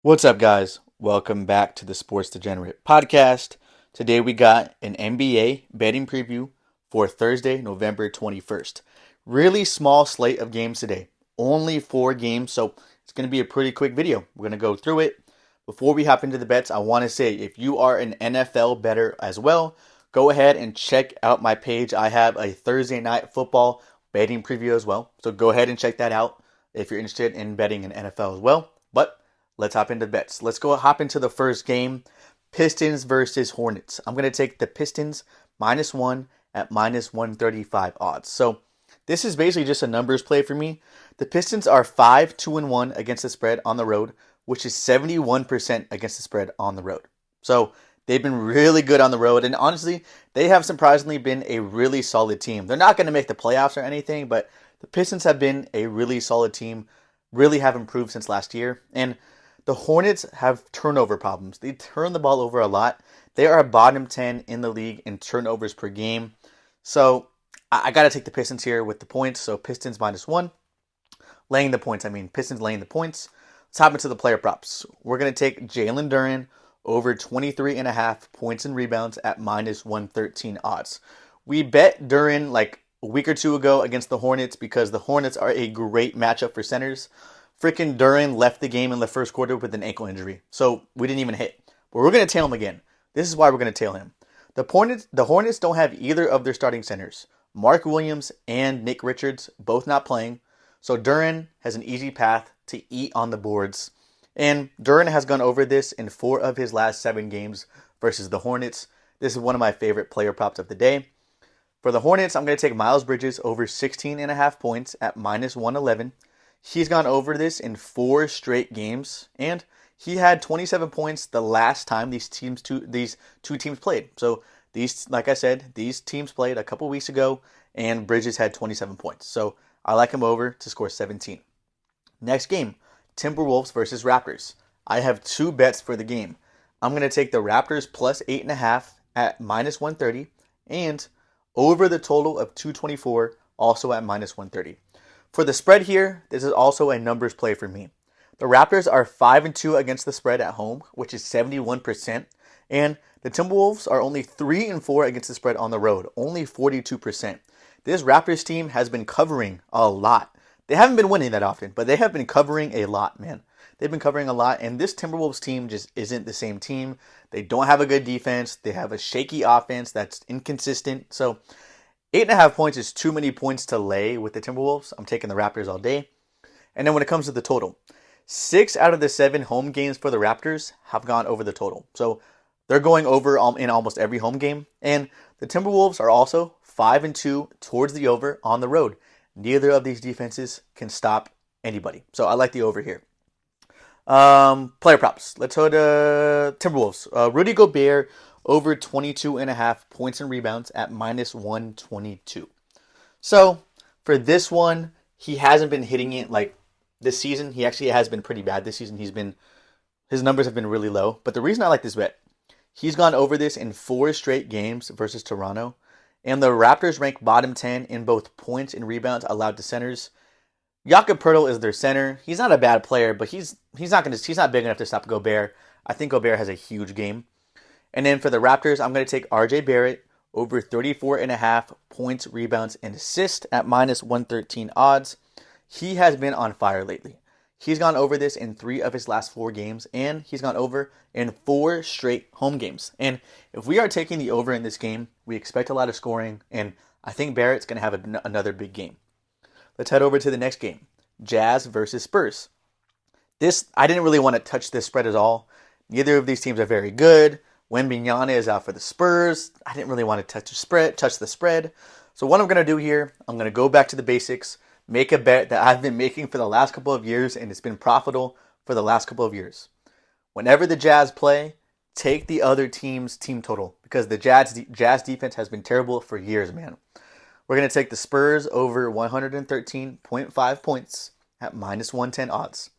What's up, guys? Welcome back to the Sports Degenerate Podcast. Today we got an NBA betting preview for Thursday, November 21st. Really small slate of games today. Only 4 games, so it's going to be a pretty quick video. We're going to go through it. Before we hop into the bets, I want to say if you are an NFL bettor as well, go ahead and check out my page. I have a Thursday night football betting preview as well. So go ahead and check that out if you're interested in betting in NFL as well. But let's hop into bets. Let's go hop into the first game. Pistons versus Hornets. I'm going to take the Pistons -1 at -135 odds. So this is basically just a numbers play for me. The Pistons are 5-2-1 against the spread on the road, which is 71% against the spread on the road. So they've been really good on the road. And honestly, they have surprisingly been a really solid team. They're not going to make the playoffs or anything, but the Pistons have been a really solid team, really have improved since last year. And the Hornets have turnover problems. They turn the ball over a lot. They are bottom 10 in the league in turnovers per game. So I got to take the Pistons here with the points. So Pistons -1. Laying the points, Pistons laying the points. Let's hop into the player props. We're going to take Jalen Duren over 23.5 points and rebounds at -113 odds. We bet Duren like a week or two ago against the Hornets because the Hornets are a great matchup for centers. Freaking Duren left the game in the first quarter with an ankle injury, so we didn't even hit. But we're going to tail him again. This is why we're going to tail him. The Hornets don't have either of their starting centers. Mark Williams and Nick Richards both not playing, so Duren has an easy path to eat on the boards. And Duren has gone over this in 4 of his last 7 games versus the Hornets. This is one of my favorite player props of the day. For the Hornets, I'm going to take Miles Bridges over 16.5 points at -111. He's gone over this in 4 straight games, and he had 27 points the last time these two teams played. So like I said, these teams played a couple weeks ago, and Bridges had 27 points. So I like him over to score 17. Next game, Timberwolves versus Raptors. I have 2 bets for the game. I'm going to take the Raptors plus 8.5 at -130, and over the total of 224, also at -130. For the spread here, this is also a numbers play for me. The Raptors are 5-2 against the spread at home, which is 71%, and the Timberwolves are only 3-4 against the spread on the road, only 42%. This Raptors team has been covering a lot. They haven't been winning that often, but they have been covering a lot, man. They've been covering a lot, and this Timberwolves team just isn't the same team. They don't have a good defense. They have a shaky offense that's inconsistent. So 8.5 points is too many points to lay with the Timberwolves. I'm taking the Raptors all day. And then when it comes to the total, 6 out of the 7 home games for the Raptors have gone over the total. So they're going over in almost every home game. And the Timberwolves are also 5-2 towards the over on the road. Neither of these defenses can stop anybody. So I like the over here. Player props. Let's go to Timberwolves. Rudy Gobert over 22.5 points and rebounds at -122. So for this one, he hasn't been hitting it like this season. He actually has been pretty bad this season. His numbers have been really low. But the reason I like this bet, he's gone over this in 4 straight games versus Toronto. And the Raptors rank bottom 10 in both points and rebounds allowed to centers. Jakob Poeltl is their center. He's not a bad player, but he's not big enough to stop Gobert. I think Gobert has a huge game. And then for the Raptors, I'm going to take RJ Barrett over 34.5 points, rebounds, and assists at -113 odds. He has been on fire lately. He's gone over this in 3 of his last 4 games, and he's gone over in 4 straight home games. And if we are taking the over in this game, we expect a lot of scoring, and I think Barrett's going to have another big game. Let's head over to the next game, Jazz versus Spurs. I didn't really want to touch this spread at all. Neither of these teams are very good. Wembanyama is out for the Spurs. I didn't really want to touch the spread. So what I'm going to do here, I'm going to go back to the basics, make a bet that I've been making for the last couple of years, and it's been profitable for the last couple of years. Whenever the Jazz play, take the other team's team total because the Jazz defense has been terrible for years, man. We're going to take the Spurs over 113.5 points at -110 odds.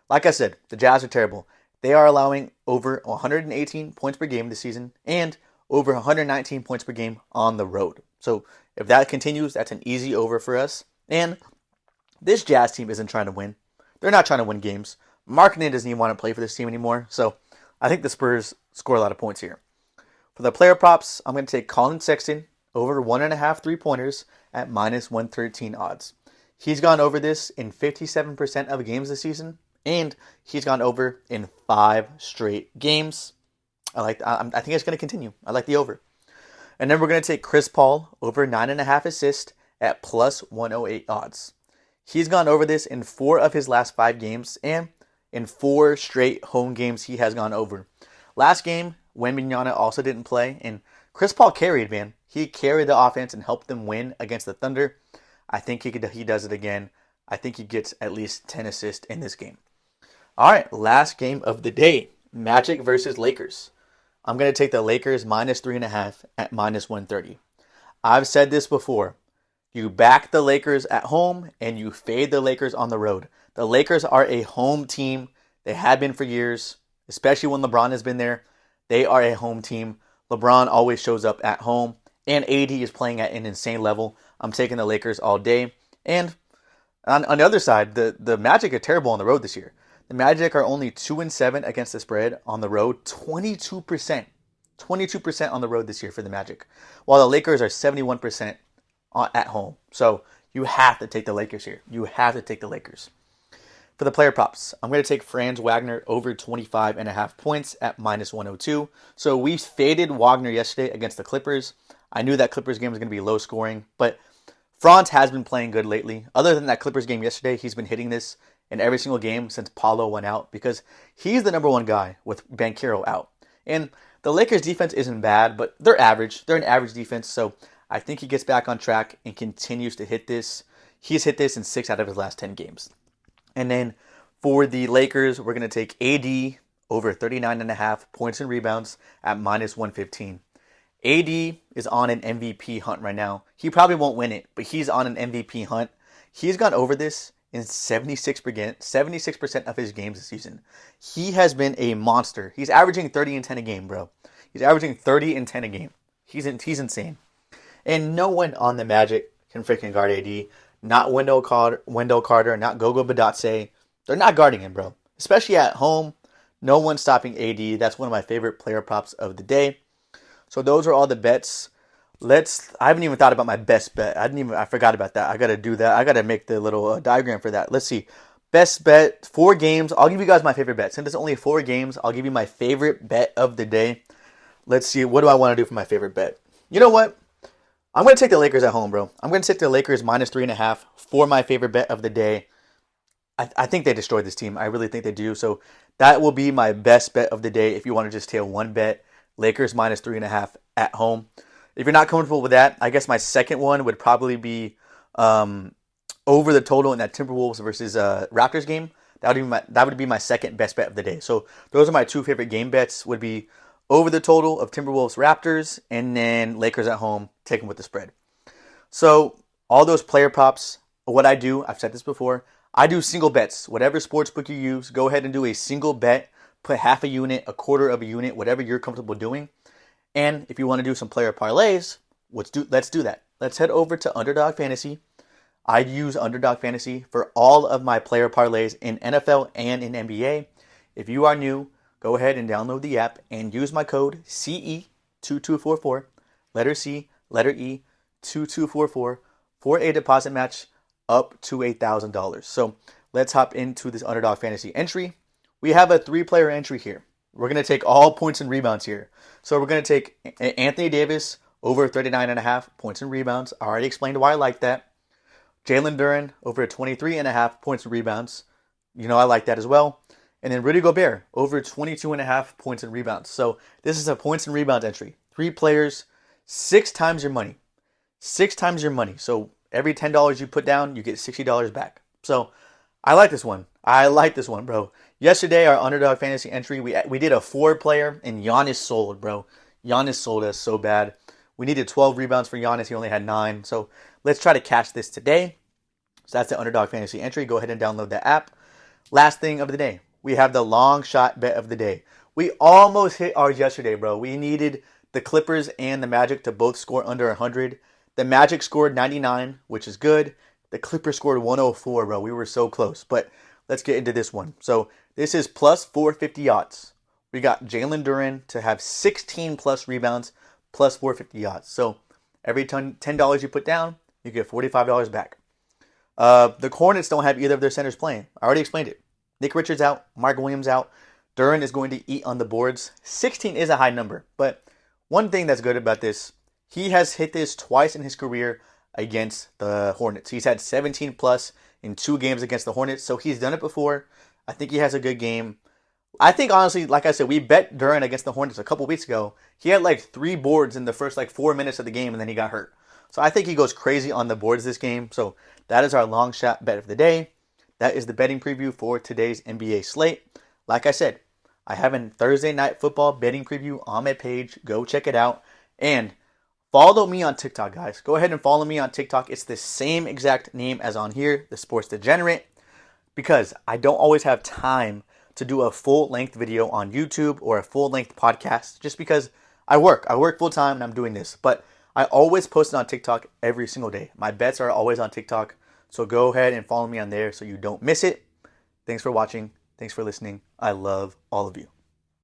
Like I said, the Jazz are terrible. They are allowing over 118 points per game this season and over 119 points per game on the road. So if that continues, that's an easy over for us. And this Jazz team isn't trying to win. They're not trying to win games. Markkanen doesn't even want to play for this team anymore. So I think the Spurs score a lot of points here. For the player props, I'm going to take Colin Sexton over 1.5 3-pointers at minus 113 odds. He's gone over this in 57% of games this season, and he's gone over in 5 straight games. I think it's going to continue. I like the over. And then we're going to take Chris Paul over 9.5 assists at plus 108 odds. He's gone over this in 4 of his last 5 games, and in 4 straight home games he has gone over. Last game, Wembanyama also didn't play, and Chris Paul carried, man. He carried the offense and helped them win against the Thunder. I think he does it again. I think he gets at least 10 assists in this game. All right, last game of the day, Magic versus Lakers. I'm going to take the Lakers minus 3.5 at minus 130. I've said this before. You back the Lakers at home and you fade the Lakers on the road. The Lakers are a home team. They have been for years, especially when LeBron has been there. They are a home team. LeBron always shows up at home, and AD is playing at an insane level. I'm taking the Lakers all day. And on the other side, the Magic are terrible on the road this year. The Magic are only 2-7 against the spread on the road, 22%. 22% on the road this year for the Magic, while the Lakers are 71% at home. So you have to take the Lakers here. You have to take the Lakers. For the player props, I'm going to take Franz Wagner over 25.5 points at minus 102. So we faded Wagner yesterday against the Clippers. I knew that Clippers game was going to be low scoring, but Franz has been playing good lately. Other than that Clippers game yesterday, he's been hitting this in every single game since Paolo went out because he's the number one guy with Banchero out. And the Lakers defense isn't bad, but they're average. They're an average defense, so I think he gets back on track and continues to hit this. He's hit this in 6 out of his last 10 games. And then for the Lakers, we're going to take AD over 39.5 points and rebounds at minus 115. AD is on an MVP hunt right now. He probably won't win it, but he's on an MVP hunt. He's gone over this in 76% of his games this season. He has been a monster. He's averaging 30 and 10 a game, bro. He's averaging 30 and 10 a game. He's insane. And no one on the Magic can freaking guard AD. Not Wendell Carter, not Gogo Badatse. They're not guarding him, bro. Especially at home. No one's stopping AD. That's one of my favorite player props of the day. So those are all the bets. I haven't even thought about my best bet. I forgot about that. I got to do that. I got to make the little diagram for that. Let's see. Best bet, 4 games. I'll give you guys my favorite bet. Since it's only 4 games, I'll give you my favorite bet of the day. Let's see. What do I want to do for my favorite bet? You know what? I'm going to take the Lakers at home, bro. I'm going to take the Lakers minus 3.5 for my favorite bet of the day. I think they destroyed this team. I really think they do. So that will be my best bet of the day if you want to just tail one bet. Lakers minus 3.5 at home. If you're not comfortable with that, I guess my second one would probably be over the total in that Timberwolves versus Raptors game. That would be my second best bet of the day. So those are my 2 favorite game bets. Would be over the total of Timberwolves Raptors, and then Lakers at home, taking with the spread. So all those player props, what I do, I've said this before, I do single bets. Whatever sportsbook you use, go ahead and do a single bet. Put half a unit, a quarter of a unit, whatever you're comfortable doing. And if you want to do some player parlays, let's do that. Let's head over to Underdog Fantasy. I use Underdog Fantasy for all of my player parlays in NFL and in NBA. If you are new, go ahead and download the app and use my code CE2244, letter C, letter E, 2244 for a deposit match up to $8,000. So let's hop into this Underdog Fantasy entry. We have a 3-player entry here. We're going to take all points and rebounds here. So we're going to take Anthony Davis over 39.5 points and rebounds. I already explained why I like that. Jalen Duren over 23.5 points and rebounds. You know I like that as well. And then Rudy Gobert over 22.5 points and rebounds. So this is a points and rebounds entry. 3 players, 6 times your money. 6 times your money. So every $10 you put down, you get $60 back. So I like this one. Bro. Yesterday, our Underdog Fantasy entry, we did a 4-player, and Giannis sold, bro. Giannis sold us so bad. We needed 12 rebounds for Giannis. He only had 9. So let's try to catch this today. So that's the Underdog Fantasy entry. Go ahead and download the app. Last thing of the day. We have the long shot bet of the day. We almost hit ours yesterday, bro. We needed the Clippers and the Magic to both score under 100. The Magic scored 99, which is good. The Clippers scored 104, bro. We were so close. But let's get into this one. So This is plus 450 odds. We got Jalen Duren to have 16 plus rebounds, plus 450 odds. So every $10 you put down, you get $45 back. The Hornets don't have either of their centers playing. I already explained it. Nick Richards out, Mark Williams out. Duren is going to eat on the boards. 16 is a high number, but one thing that's good about this, he has hit this twice in his career against the Hornets. He's had 17 plus in 2 games against the Hornets, so he's done it before. I think he has a good game. I think, honestly, like I said, we bet Duren against the Hornets a couple weeks ago. He had like 3 boards in the first 4 minutes of the game, and then he got hurt. So I think he goes crazy on the boards this game. So that is our long shot bet of the day. That is the betting preview for today's NBA slate. Like I said, I have a Thursday night football betting preview on my page. Go check it out. And follow me on TikTok, guys. Go ahead and follow me on TikTok. It's the same exact name as on here, The Sports Degenerate, because I don't always have time to do a full-length video on YouTube or a full-length podcast just because I work. I work full-time and I'm doing this. But I always post it on TikTok every single day. My bets are always on TikTok. So go ahead and follow me on there so you don't miss it. Thanks for watching. Thanks for listening. I love all of you.